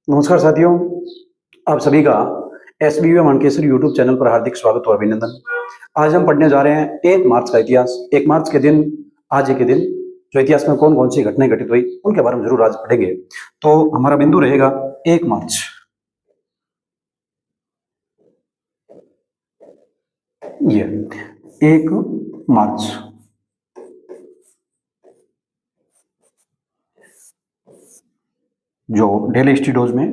नमस्कार साथियों, आप सभी का एसबीवी मानकेसरी यूट्यूब चैनल पर हार्दिक स्वागत और अभिनंदन। आज हम पढ़ने जा रहे हैं 1 मार्च का इतिहास। 1 मार्च के दिन, आज के दिन जो इतिहास में कौन-कौन सी घटनाएं घटित हुई, उनके बारे में जरूर आज पढ़ेंगे। तो हमारा बिंदु रहेगा 1 मार्च। ये 1 मार्च जो डेली स्टूडियोज में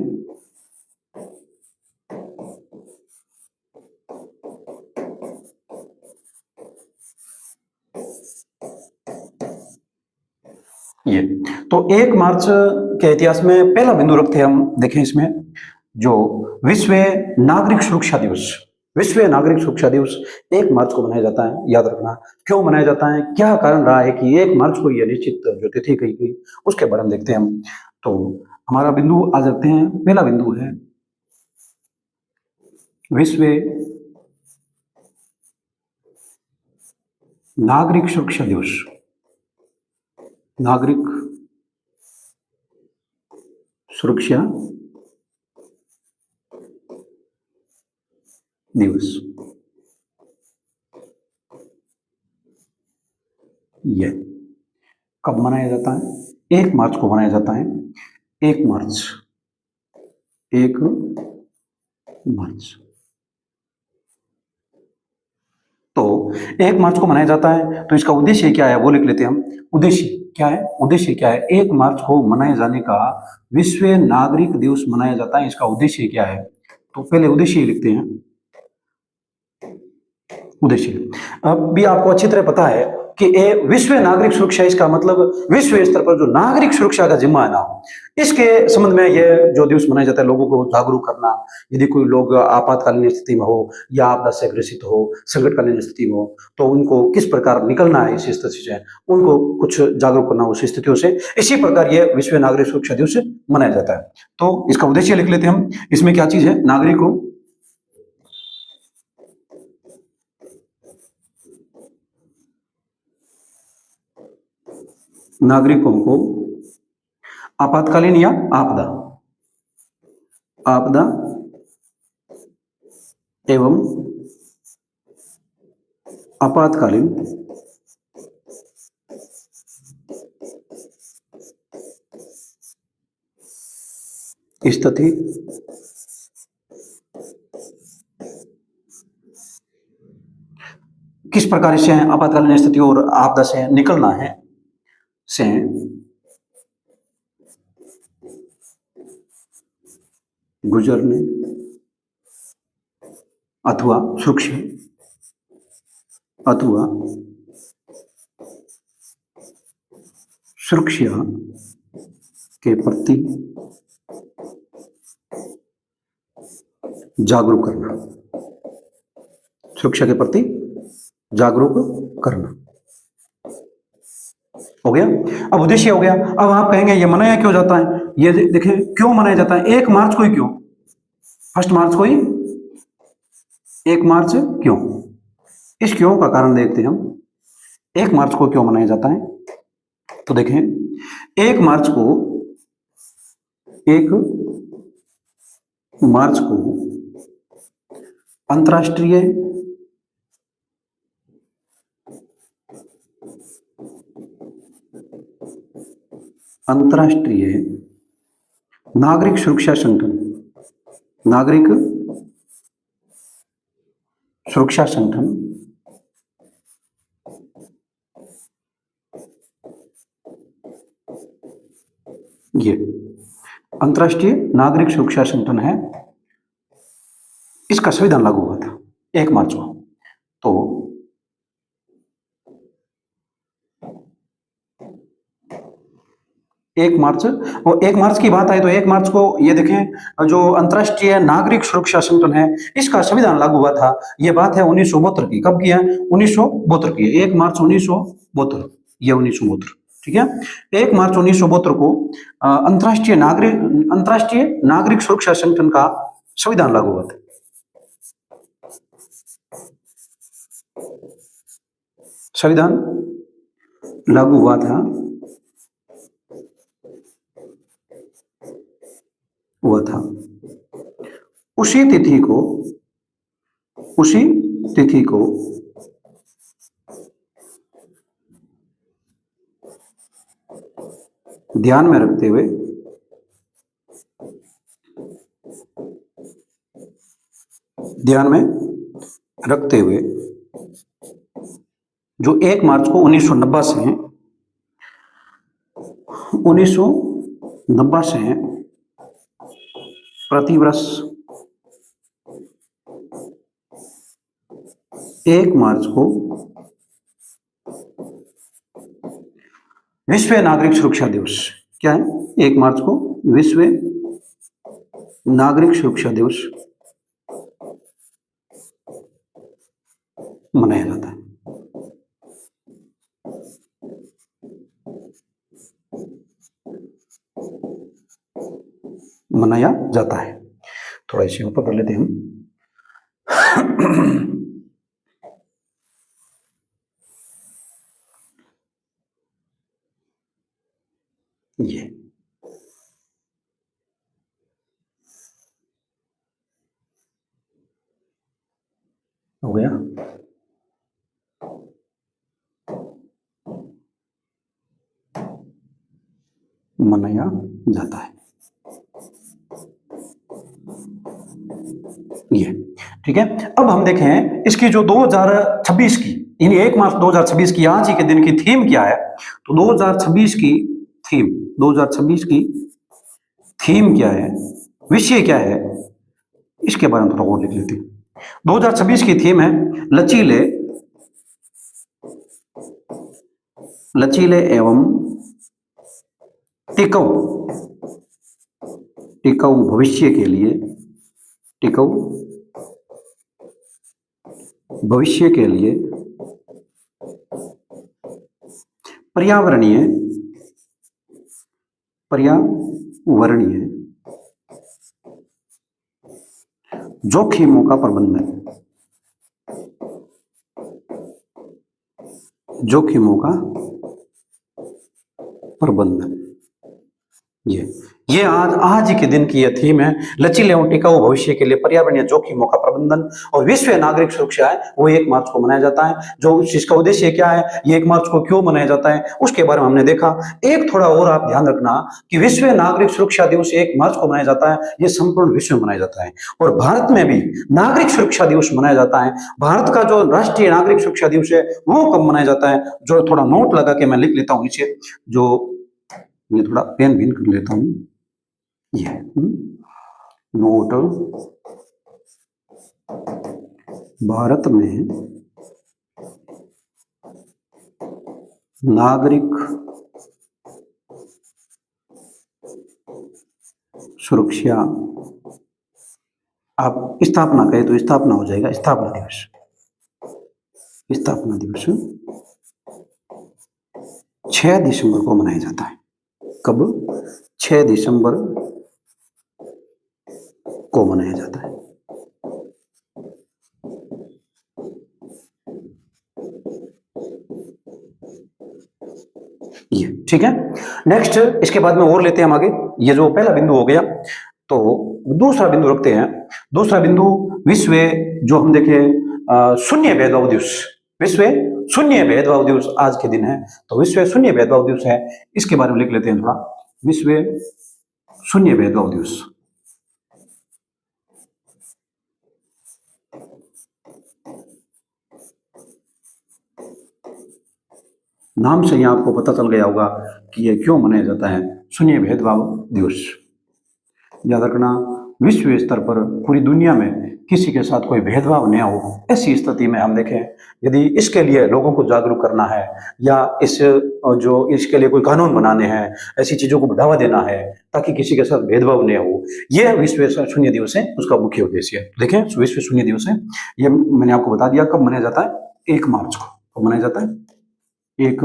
ये तो 1 मार्च के इतिहास में पहला बिंदु रखते हैं हम। देखें इसमें जो विश्व नागरिक सुरक्षा दिवस, विश्व नागरिक सुरक्षा दिवस 1 मार्च को मनाया जाता है। याद रखना क्यों मनाया जाता है, क्या कारण रहा है कि 1 मार्च को यह निश्चित जो तिथि कही गई, उसके बारे में देखते हैं हम। तो हमारा बिंदु आज रखते हैं, पहला बिंदु है विश्व नागरिक सुरक्षा दिवस। नागरिक सुरक्षा दिवस ये कब मनाया जाता है? 1 मार्च को मनाया जाता है। 1 मार्च, 1 मार्च। तो 1 मार्च को मनाया जाता है, तो इसका उद्देश्य क्या है वो लिख लेते हैं हम। उद्देश्य क्या है? उद्देश्य क्या है? 1 मार्च को मनाए जाने का विश्व नागरिक दिवस मनाया जाता है, इसका उद्देश्य क्या है? तो पहले उद्देश्य लिखते हैं। उद्देश्य अब भी आपको अच्छी तरह पता है कि ये विश्व नागरिक सुरक्षा, इसका मतलब विश्व स्तर पर जो नागरिक सुरक्षा का जिम्मा है ना, इसके संबंध में यह जो दिवस मनाया जाता है, लोगों को जागरूक करना। यदि कोई लोग आपातकालीन स्थिति में हो या आपदा से ग्रसित हो, संकटकालीन स्थिति में हो, तो उनको किस प्रकार निकलना है इस स्थिति से, उनको कुछ जागरूक करना उस स्थितियों से। इसी प्रकार यह विश्व नागरिक सुरक्षा दिवस मनाया जाता है। तो इसका उद्देश्य लिख लेते हैं हम। इसमें क्या चीज है? नागरिकों नागरिकों को आपातकालीन या आपदा आपदा एवं आपातकालीन स्थिति किस प्रकार से आपातकालीन स्थिति और आपदा से निकलना है से गुजरने अथवा सुरक्षा अथवा सुरक्षा के प्रति जागरूक करना। सुरक्षा के प्रति जागरूक करना हो गया। अब उद्देश्य हो गया। अब आप कहेंगे ये मनाया क्यों जाता है? ये देखें क्यों मनाया जाता है 1 मार्च को ही। क्यों 1 मार्च को ही 1 मार्च क्यों? इस क्यों का कारण देखते हैं हम। 1 मार्च को क्यों मनाया जाता है? तो देखें 1 मार्च को 1 मार्च को अंतर्राष्ट्रीय अंतर्राष्ट्रीय नागरिक सुरक्षा संगठन, नागरिक सुरक्षा संगठन ये अंतर्राष्ट्रीय नागरिक सुरक्षा संगठन है, इसका संविधान लागू हुआ था 1 मार्च को। तो 1 मार्च, और 1 मार्च की बात आई तो 1 मार्च को ये देखें जो अंतर्राष्ट्रीय नागरिक सुरक्षा संगठन है, इसका संविधान लागू हुआ था। ये बात है 1972 की। कब की है? 1972 की। 1 मार्च 1972, ये 1972, ठीक है। 1 मार्च 1972 को अंतर्राष्ट्रीय नागरिक सुरक्षा संगठन का संविधान लागू हुआ था। संविधान लागू हुआ था हुआ था। उसी तिथि को उसी तिथि को ध्यान में रखते हुए ध्यान में रखते हुए जो 1 मार्च को 1990 से 1990 से प्रतिवर्ष 1 मार्च को विश्व नागरिक सुरक्षा दिवस, क्या है, 1 मार्च को विश्व नागरिक सुरक्षा दिवस मनाया जाता है। मनाया जाता है। थोड़ा इसे ऊपर कर लेते हैं हम। ये हो गया। मनाया जाता है ये, ठीक है। अब हम देखें इसकी जो 2026 की, यानी 1 मार्च 2026 की आज ही के दिन की थीम क्या है। तो 2026 की थीम 2026 की थीम क्या है, विषय क्या है, इसके बारे में थोड़ा और लिख लेते हैं। 2026 की थीम है लचीले लचीले एवं टिकाऊ टिकाऊ भविष्य के लिए टिकाऊ भविष्य के लिए पर्यावरणीय जोखिमों का प्रबंधन ये आज ही के दिन की यह थीम है, लचीले एवं टिकाऊ भविष्य के लिए पर्यावरणीय जोखिमों का प्रबंधन। और विश्व नागरिक सुरक्षा है वो 1 मार्च को मनाया जाता है। जो इसका उद्देश्य क्या है, ये 1 मार्च को क्यों मनाया जाता है, उसके बारे में हमने देखा। एक थोड़ा और आप ध्यान रखना कि विश्व नागरिक सुरक्षा दिवस 1 मार्च को मनाया जाता है, ये संपूर्ण विश्व में मनाया जाता है। और भारत में भी नागरिक सुरक्षा दिवस मनाया जाता है। भारत का जो राष्ट्रीय नागरिक सुरक्षा दिवस है वो कब मनाया जाता है, जो थोड़ा नोट लगा के मैं लिख लेता हूं नीचे, जो ये थोड़ा पेन भी कर लेता हूं। ये नोट, भारत में नागरिक सुरक्षा, आप स्थापना कहें तो स्थापना हो जाएगा, स्थापना दिवस 6 दिसंबर को मनाया जाता है। कब? 6 दिसंबर को मनाया जाता है। ये ठीक है। नेक्स्ट इसके बाद में और लेते हैं हम आगे। ये जो पहला बिंदु हो गया, तो दूसरा बिंदु रखते हैं। दूसरा बिंदु विश्व, जो हम देखें शून्य भेदभाव दिवस, विश्व शून्य भेदभाव दिवस आज के दिन है। तो विश्व शून्य भेदभाव दिवस है, इसके बारे में लिख लेते हैं थोड़ा। विश्व शून्य भेदभाव दिवस, नाम से ही आपको पता चल गया होगा कि ये क्यों मनाया जाता है, शून्य भेदभाव दिवस। याद रखना, विश्व स्तर पर पूरी दुनिया में किसी के साथ कोई भेदभाव नहीं हो, ऐसी स्थिति में हम देखें यदि इसके लिए लोगों को जागरूक करना है या इसके लिए कोई कानून बनाने हैं, ऐसी चीजों को बढ़ावा देना है ताकि किसी के साथ भेदभाव नहीं हो, यह विश्व शून्य दिवस है, उसका मुख्य उद्देश्य है। देखें विश्व शून्य दिवस है, ये मैंने आपको बता दिया। कब मनाया जाता है? 1 मार्च को मनाया जाता है, 1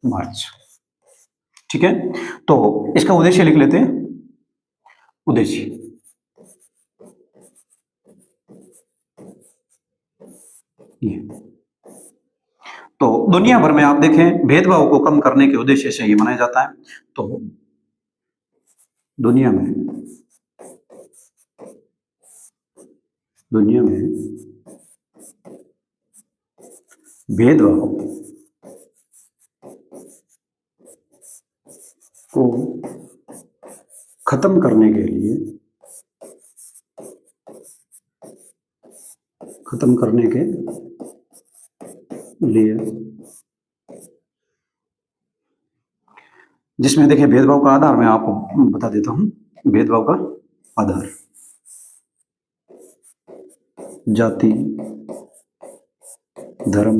मार्च। ठीक है, तो इसका उद्देश्य लिख लेते हैं। उद्देश्य ये, तो दुनिया भर में आप देखें भेदभाव को कम करने के उद्देश्य से ये मनाया जाता है। तो दुनिया में दुनिया में भेदभाव को खत्म करने के लिए जिसमें देखिए भेदभाव का आधार मैं आपको बता देता हूं। भेदभाव का आधार जाति, धर्म,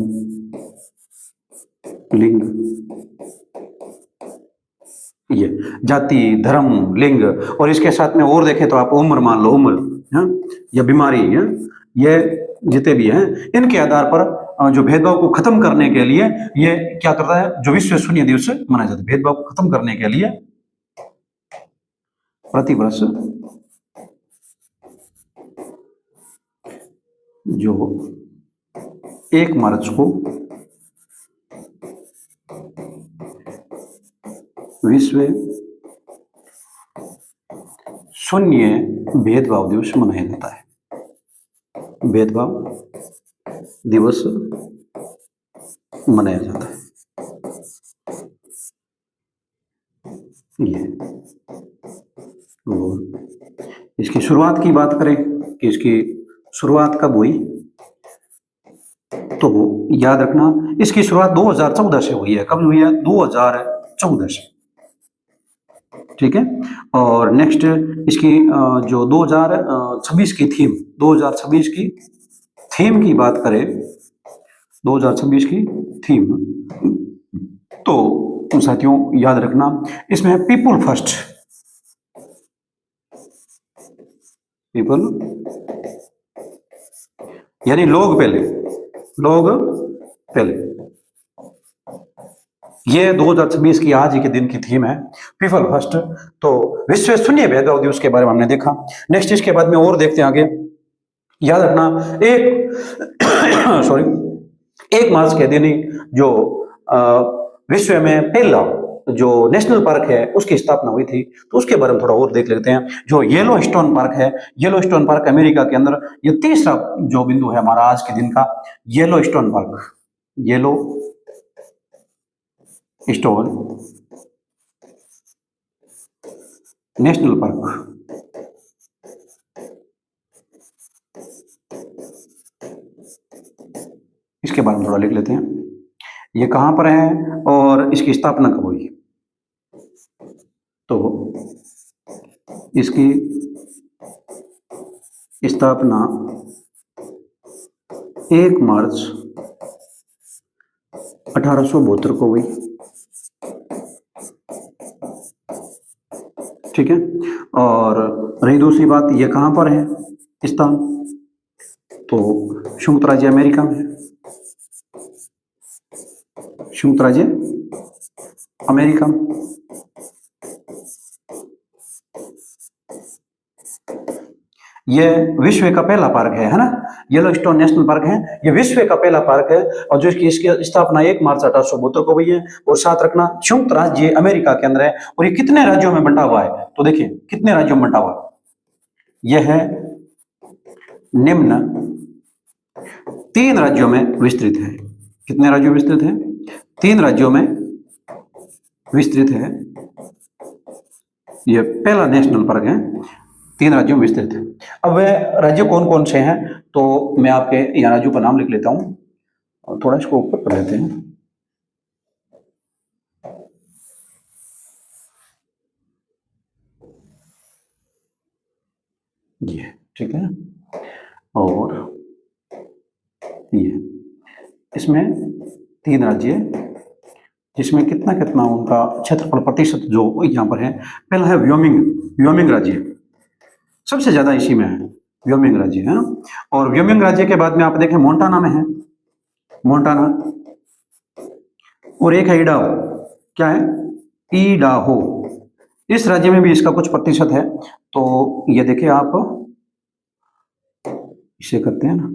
लिंग, ये जाति, धर्म, लिंग, और इसके साथ में और देखें तो आप उम्र मान लो, उम्र, हाँ, या बीमारी, हाँ, ये जितने भी हैं इनके आधार पर जो भेदभाव को खत्म करने के लिए ये क्या करता है, जो विश्व शून्य दिवस मनाया जाता है। भेदभाव को खत्म करने के लिए प्रतिवर्ष जो 1 मार्च को विश्व शून्य भेदभाव दिवस मनाया जाता है। भेदभाव दिवस मनाया जाता है। ये और इसकी शुरुआत की बात करें कि इसकी शुरुआत कब हुई, तो याद रखना इसकी शुरुआत 2014 से हुई है। कब हुई है? 2014 से, ठीक है। और नेक्स्ट इसकी जो 2026 की थीम, 2026 की थीम की बात करें, 2026 की थीम, तो साथियों याद रखना इसमें है पीपुल फर्स्ट। पीपल यानी लोग पहले, लोग पहले। ये 2026 की आज ही के दिन की थीम है, पीपल फर्स्ट। तो विश्व शून्य भेदभाव दिवस के बारे में हमने देखा। नेक्स्ट इसके बाद में और देखते हैं आगे। याद रखना 1 मार्च के दिन ही जो विश्व में पहला जो नेशनल पार्क है उसकी स्थापना हुई थी, तो उसके बारे में थोड़ा और देख लेते हैं। जो येलो स्टोन पार्क है, येलो स्टोन पार्क अमेरिका के अंदर, ये तीसरा जो बिंदु है हमारा आज के दिन का, yellow stone park, yellow stone national park. इसके बारे में थोड़ा लिख लेते हैं। ये कहां पर है और इसकी स्थापना कब हुई? तो इसकी स्थापना 1 मार्च 1872 को हुई, ठीक है। और रही दूसरी बात, ये कहां पर है स्थान, तो संयुक्त राज्य अमेरिका में है, संयुक्त राज्य अमेरिका में। ये विश्व का पहला पार्क है ना, येलो स्टोन नेशनल पार्क है, ये विश्व का पहला पार्क है, और जो इसकी स्थापना 1 मार्च 1872 को हुई है। और साथ रखना संयुक्त राज्य अमेरिका के अंदर है। और ये कितने राज्यों में बंटा हुआ है, तो देखिए कितने राज्यों में बंटा हुआ है। यह है निम्न 3 राज्यों में विस्तृत है। कितने राज्यों में विस्तृत है? 3 राज्यों में विस्तृत है। यह पहला नेशनल पार्क है, 3 राज्यों में विस्तृत है। अब वह राज्य कौन कौन से हैं, तो मैं आपके यहाँ राज्यों का नाम लिख लेता हूं, और थोड़ा इसको ऊपर कर लेते हैं। ये ठीक है। और ये इसमें 3 राज्य, जिसमें कितना कितना उनका क्षेत्रफल प्रतिशत जो यहाँ पर है। पहला है व्योमिंग राज्य, सबसे ज्यादा इसी में है, व्योमिंग राज्य है ना। और व्योमिंग राज्य के बाद में आप देखें मोंटाना में है, मोंटाना। और एक है इडाहो, क्या है? इडाहो। इस राज्य में भी इसका कुछ प्रतिशत है। तो ये देखिए आप इसे करते हैं ना,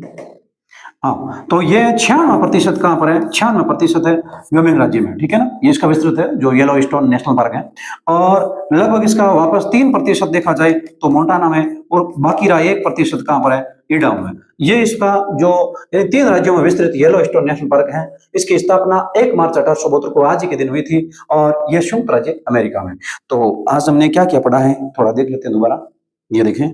हाँ, तो ये 96% कहाँ पर है? 96% है व्योमिंग राज्य में, ठीक है ना? ये इसका विस्तृत है जो येलोस्टोन नेशनल पार्क है। और लगभग इसका वापस 3% देखा जाए तो मोंटाना में, और बाकी रहा 1% कहाँ पर है? इडाहो में। ये इसका जो 3 राज्यों में विस्तृत येलोस्टोन नेशनल पार्क है, इसकी स्थापना 1 मार्च 1872 को आज ही के दिन हुई थी, और ये संयुक्त राज्य अमेरिका में। तो आज हमने क्या-क्या पढ़ा है, थोड़ा देख लेते हैं दोबारा। ये देखें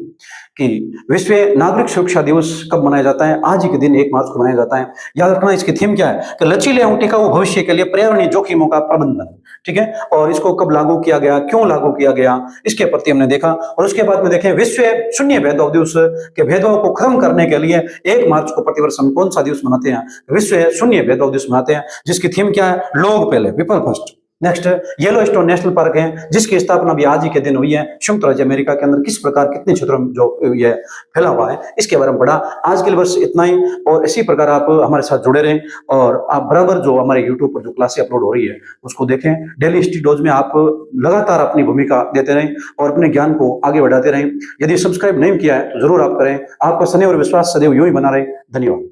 कि विश्व नागरिक सुरक्षा दिवस कब मनाया जाता है? आज ही के दिन 1 मार्च को मनाया जाता है। याद रखना इसकी थीम क्या है कि लचीले एवं टिकाऊ भविष्य के लिए पर्यावरणीय जोखिमों का प्रबंधन, ठीक है? और इसको कब लागू किया गया, क्यों लागू किया गया, इसके प्रति हमने देखा। और उसके बाद में देखें विश्व शून्य भेदभाव दिवस के भेदभाव को खत्म करने के लिए 1 मार्च को प्रतिवर्ष हम कौन सा दिवस मनाते हैं? विश्व शून्य भेदभाव दिवस मनाते हैं, जिसकी थीम क्या है? लोग पहले, people first. Next Yellowstone national park है, जिसकी स्थापना भी आज ही के दिन हुई है संयुक्त राज्य अमेरिका के अंदर। किस प्रकार कितने क्षेत्रों में जो ये फैला हुआ है, इसके बारे में पढ़ा। आज के लिए बस इतना ही, और इसी प्रकार आप हमारे साथ जुड़े रहें, और आप बराबर जो हमारे यूट्यूब पर जो क्लासें अपलोड हो रही है उसको देखें। डेली हिस्ट्री डोज में आप लगातार अपनी भूमिका देते रहें और अपने ज्ञान को आगे बढ़ाते रहें। यदि सब्सक्राइब नहीं किया है तो जरूर आप करें। आपका स्नेह और विश्वास सदैव यूं ही बना रहे। धन्यवाद।